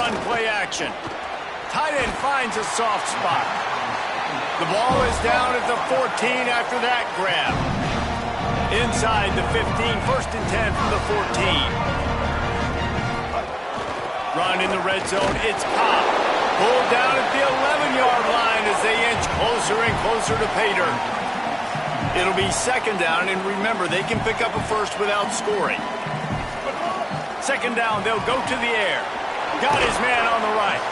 run play action. Tight end finds a soft spot. The ball is down at the 14 after that grab. Inside the 15, 1st and 10 from the 14. Run in the red zone, it's Pop. Pulled down at the 11-yard line as they inch closer and closer to pay dirt. It'll be 2nd down, and remember, they can pick up a first without scoring. 2nd down, they'll go to the air. Got his man on the right.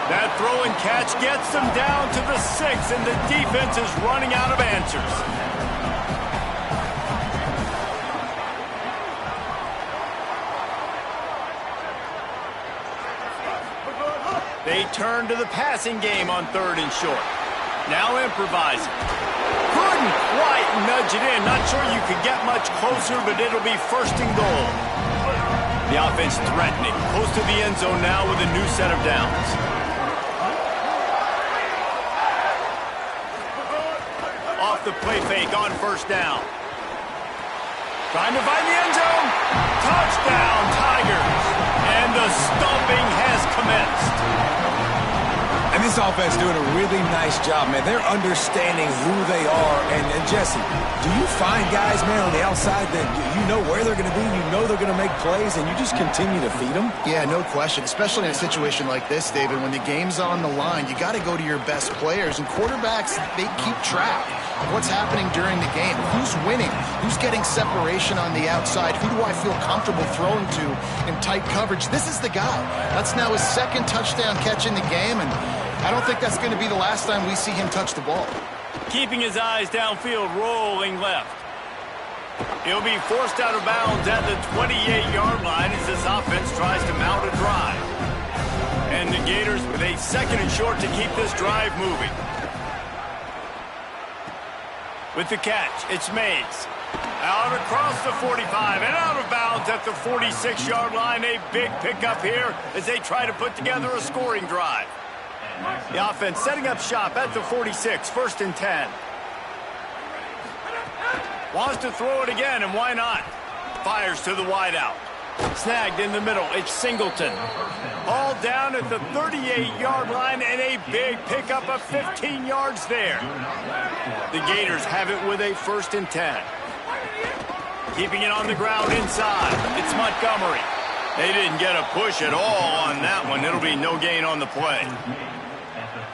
That throw and catch gets them down to the 6, and the defense is running out of answers. They turn to the passing game on 3rd and short. Now improvising. Couldn't quite nudge it in. Not sure you could get much closer, but it'll be 1st and goal. The offense threatening. Close to the end zone now with a new set of downs. Off the play fake on 1st down. Trying to find the end zone. Touchdown, Tigers. And the stomping has commenced. And this offense doing a really nice job, man. They're understanding who they are. And Jesse, do you find guys, man, on the outside that you know where they're going to be, you know they're going to make plays, and you just continue to feed them? Yeah, no question, especially in a situation like this, David, when the game's on the line, you got to go to your best players. And quarterbacks, they keep track of what's happening during the game. Who's winning? Who's getting separation on the outside? Who do I feel comfortable throwing to in tight coverage? This is the guy. That's now his 2nd touchdown catch in the game, and I don't think that's going to be the last time we see him touch the ball. Keeping his eyes downfield, rolling left. He'll be forced out of bounds at the 28-yard line as this offense tries to mount a drive. And the Gators with a 2nd and short to keep this drive moving. With the catch, it's Mays. Out across the 45 and out of bounds at the 46-yard line. A big pickup here as they try to put together a scoring drive. The offense setting up shop at the 46, 1st and 10. Wants to throw it again, and why not? Fires to the wideout. Snagged in the middle, it's Singleton. All down at the 38-yard line, and a big pickup of 15 yards there. The Gators have it with a 1st and 10. Keeping it on the ground inside, it's Montgomery. They didn't get a push at all on that one. It'll be no gain on the play.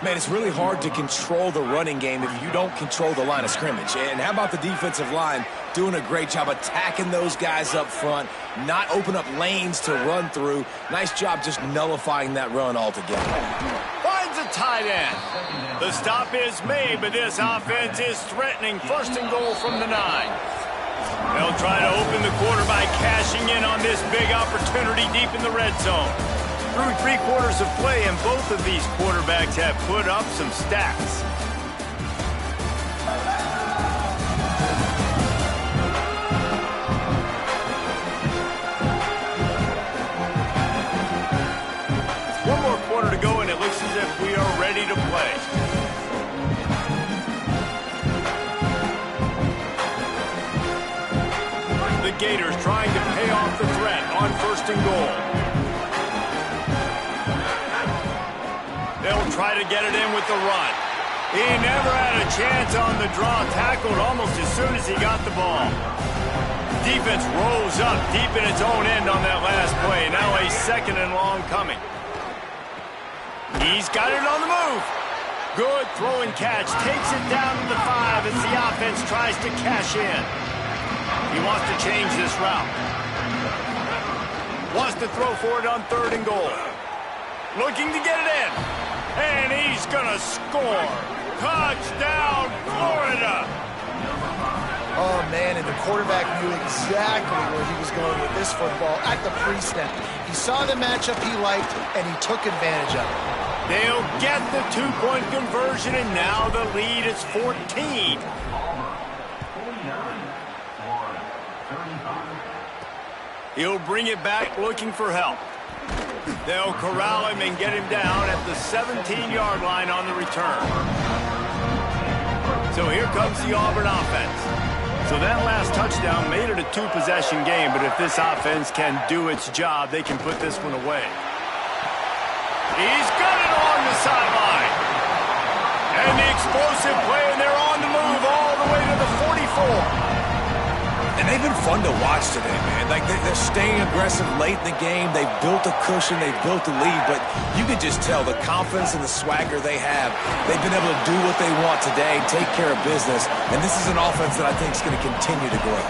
Man, it's really hard to control the running game if you don't control the line of scrimmage. And how about the defensive line doing a great job attacking those guys up front, not open up lanes to run through. Nice job just nullifying that run altogether. Finds a tight end. The stop is made, but this offense is threatening. 1st and goal from the 9. They'll try to open the quarter by cashing in on this big opportunity deep in the red zone. Through 3 quarters of play, and both of these quarterbacks have put up some stats. One more quarter to go, and it looks as if we are ready to play. The Gators trying to pay off the threat on 1st and goal. They'll try to get it in with the run. He never had a chance on the draw. Tackled almost as soon as he got the ball. Defense rose up deep in its own end on that last play. Now a 2nd and long coming. He's got it on the move. Good throw and catch. Takes it down to the 5 as the offense tries to cash in. He wants to change this route. Wants to throw for it on 3rd and goal. Looking to get it in. And he's going to score. Touchdown, Florida. Oh, man, and the quarterback knew exactly where he was going with this football at the pre-snap. He saw the matchup he liked, and he took advantage of it. They'll get the 2-point conversion, and now the lead is 14. He'll bring it back looking for help. They'll corral him and get him down at the 17-yard line on the return. So here comes the Auburn offense. So that last touchdown made it a 2-possession game, but if this offense can do its job, they can put this one away. He's got it along the sideline. And the explosive play, and they're on the move all the way to the 44. And they've been fun to watch today, man. Like, they're staying aggressive late in the game. They've built a cushion. They've built a lead. But you can just tell the confidence and the swagger they have. They've been able to do what they want today, take care of business. And this is an offense that I think is going to continue to grow.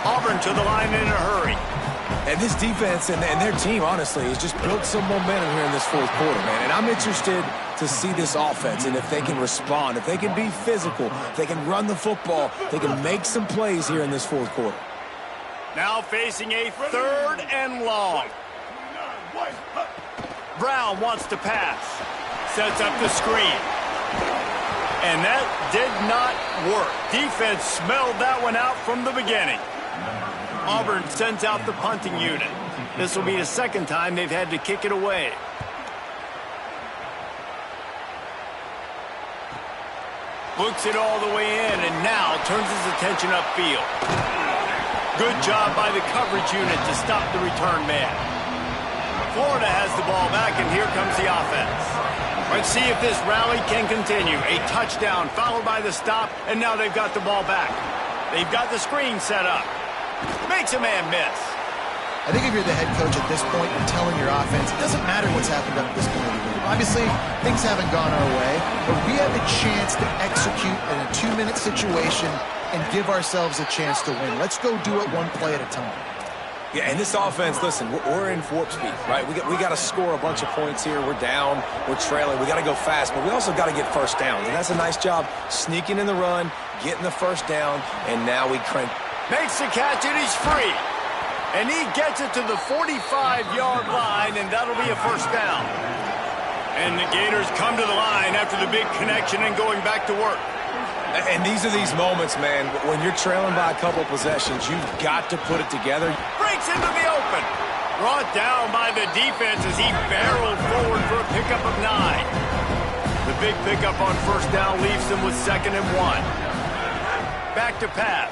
Auburn to the line in a hurry. And this defense and their team, honestly, has just built some momentum here in this fourth quarter, man. And I'm interested to see this offense and if they can respond, if they can be physical, if they can run the football, they can make some plays here in this fourth quarter. Now facing a 3rd and long. Brown wants to pass. Sets up the screen. And that did not work. Defense smelled that one out from the beginning. Auburn sends out the punting unit. This will be the 2nd time they've had to kick it away. Looks it all the way in and now turns his attention upfield. Good job by the coverage unit to stop the return man. Florida has the ball back, and here comes the offense. Let's see if this rally can continue. A touchdown followed by the stop, and now they've got the ball back. They've got the screen set up. Makes a man miss. I think if you're the head coach at this point, you're telling your offense, it doesn't matter what's happened up to this point of the game. Obviously, things haven't gone our way, but we have a chance to execute in a 2-minute situation and give ourselves a chance to win. Let's go do it one play at a time. Yeah, and this offense, listen, we're in warp speed, right? We got to score a bunch of points here. We're down. We're trailing. We got to go fast, but we also got to get first downs. And that's a nice job sneaking in the run, getting the first down, and now we crank. Makes the catch, and he's free. And he gets it to the 45-yard line, and that'll be a first down. And the Gators come to the line after the big connection and going back to work. And these are these moments, man, when you're trailing by a couple possessions, you've got to put it together. Breaks into the open. Brought down by the defense as he barreled forward for a pickup of 9. The big pickup on first down leaves them with 2nd and 1. Back to pass.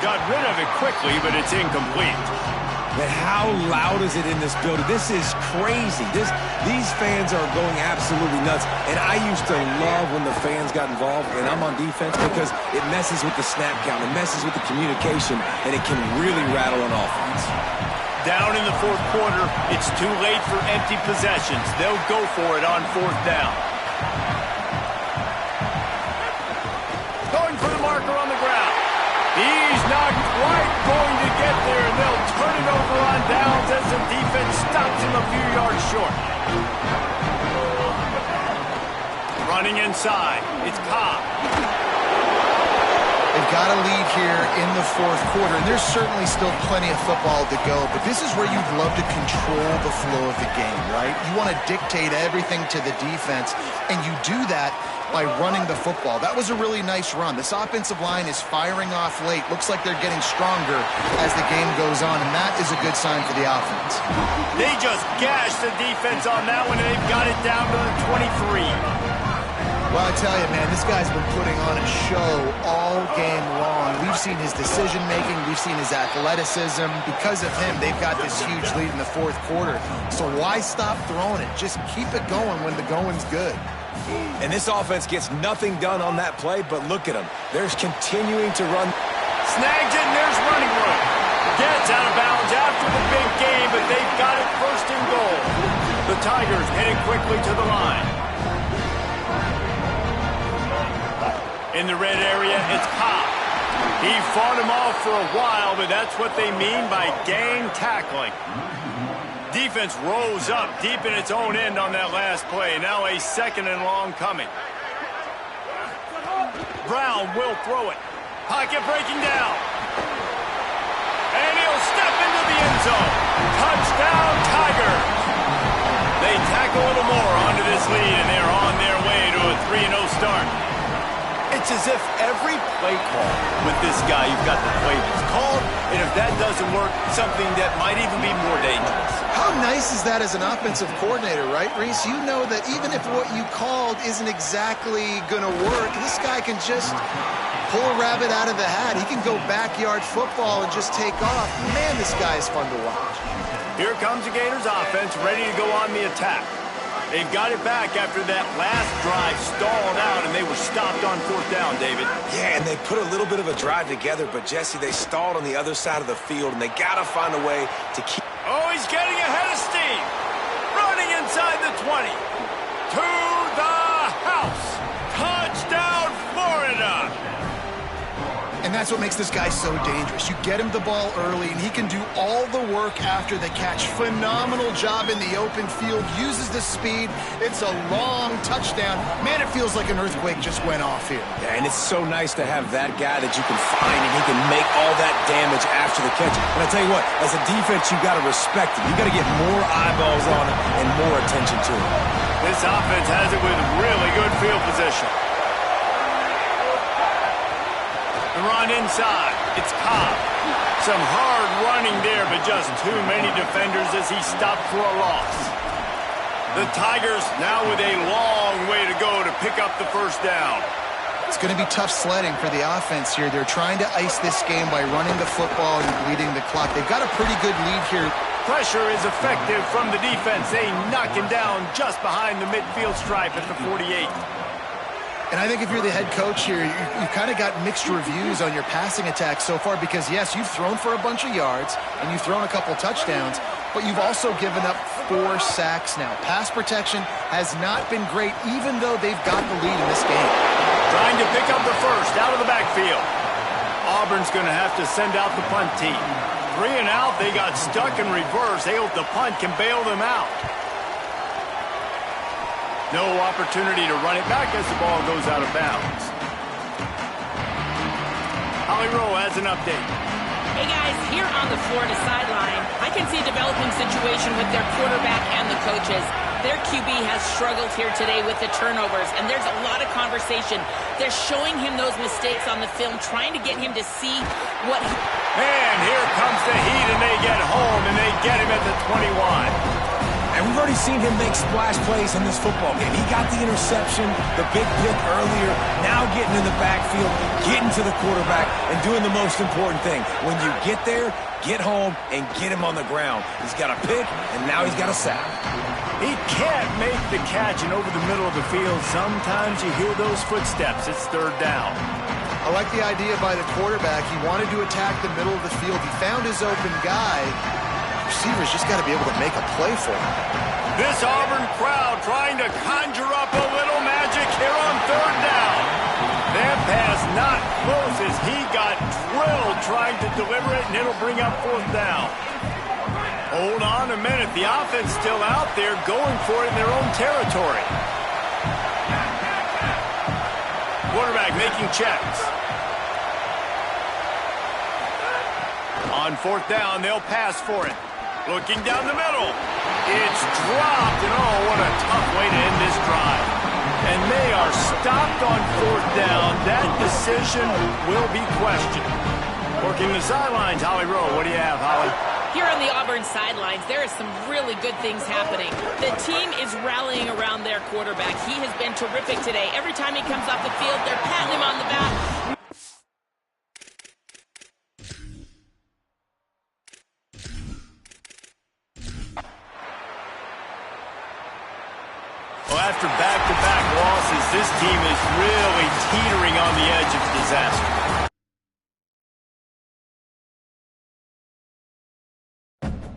Got rid of it quickly, but it's incomplete. Man, how loud is it in this building? This is crazy. These fans are going absolutely nuts. And I used to love when the fans got involved, and I'm on defense, because it messes with the snap count, it messes with the communication, and it can really rattle an offense. Down in the 4th quarter, it's too late for empty possessions. They'll go for it on 4th down. Going for the marker on the ground. He's not quite going to get there, and they'll turn it over on downs as the defense stops him a few yards short. Running inside, it's Cobb. They've got a lead here in the 4th quarter, and there's certainly still plenty of football to go, but this is where you'd love to control the flow of the game, right? You want to dictate everything to the defense, and you do that by running the football. That was a really nice run. This offensive line is firing off late. Looks like they're getting stronger as the game goes on, and that is a good sign for the offense. They just gashed the defense on that one, and they've got it down to the 23. Well, I tell you, man, this guy's been putting on a show all game long. We've seen his decision-making. We've seen his athleticism. Because of him, they've got this huge lead in the 4th quarter. So why stop throwing it? Just keep it going when the going's good. And this offense gets nothing done on that play, but look at them. They're continuing to run. Snags it, and there's running room. Gets out of bounds after the big game, but they've got it 1st and goal. The Tigers headed quickly to the line. In the red area, it's Cobb. He fought him off for a while, but that's what they mean by gang tackling. Defense rose up deep in its own end on that last play. Now a 2nd and long coming. Brown will throw it. Pocket breaking down. And he'll step into the end zone. Touchdown, Tigers. They tack a little more onto this lead, and they're on their way to a 3-0 start. It's as if every play call with this guy, you've got the play that's called, and if that doesn't work, something that might even be more dangerous. How nice is that as an offensive coordinator, right, Reese? You know that even if what you called isn't exactly going to work, this guy can just pull a rabbit out of the hat. He can go backyard football and just take off. Man, this guy is fun to watch. Here comes the Gators offense, ready to go on the attack. They've got it back after that last drive stalled out, and they were stopped on 4th down, David. Yeah, and they put a little bit of a drive together, but, Jesse, they stalled on the other side of the field, and they got to find a way to keep... Oh, he's getting ahead of steam. Running inside the 20. To the house. Touchdown, Florida. And that's what makes this guy so dangerous. You get him the ball early, and he can do all the work after the catch. Phenomenal job in the open field. Uses the speed. It's a long touchdown. Man, it feels like an earthquake just went off here. Yeah, and it's so nice to have that guy that you can find, and he can make all that damage after the catch. And I tell you what, as a defense, you got to respect it. You got to get more eyeballs on it and more attention to it. This offense has it with really good field position. The run inside. It's Cobb. Some hard running there, but just too many defenders as he stopped for a loss. The Tigers now with a long way to go to pick up the 1st down. It's going to be tough sledding for the offense here. They're trying to ice this game by running the football and bleeding the clock. They've got a pretty good lead here. Pressure is effective from the defense. They knock him down just behind the midfield stripe at the 48. And I think if you're the head coach here, you've kind of got mixed reviews on your passing attack so far because, yes, you've thrown for a bunch of yards and you've thrown a couple touchdowns, but you've also given up 4 sacks now. Pass protection has not been great, even though they've got the lead in this game. Trying to pick up the 1st out of the backfield. Auburn's going to have to send out the punt team. 3 and out, they got stuck in reverse. They hope the punt can bail them out. No opportunity to run it back as the ball goes out of bounds. Holly Rowe has an update. Hey guys, here on the Florida sideline, I can see a developing situation with their quarterback and the coaches. Their QB has struggled here today with the turnovers, and there's a lot of conversation. They're showing him those mistakes on the film, trying to get him to see what he... And here comes the heat, and they get home, and they get him at the 21. And we've already seen him make splash plays in this football game. He got the interception, the big pick earlier, now getting in the backfield, getting to the quarterback, and doing the most important thing. When you get there, get home, and get him on the ground. He's got a pick, and now he's got a sack. He can't make the catch, and over the middle of the field, sometimes you hear those footsteps. It's 3rd down. I like the idea by the quarterback. He wanted to attack the middle of the field. He found his open guy. Receivers just got to be able to make a play for him. This Auburn crowd trying to conjure up a little magic here on 3rd down. That pass not close as he got drilled trying to deliver it, and it'll bring up 4th down. Hold on a minute. The offense still out there going for it in their own territory. Quarterback making checks. On 4th down, they'll pass for it. Looking down the middle. It's dropped, and oh, what a tough way to end this drive. And they are stopped on 4th down. That decision will be questioned. Working the sidelines, Holly Rowe. What do you have, Holly? Here on the Auburn sidelines, there is some really good things happening. The team is rallying around their quarterback. He has been terrific today. Every time he comes off the field, they're patting him on the back. Well, after back-to-back losses, this team is really teetering on the edge of disaster.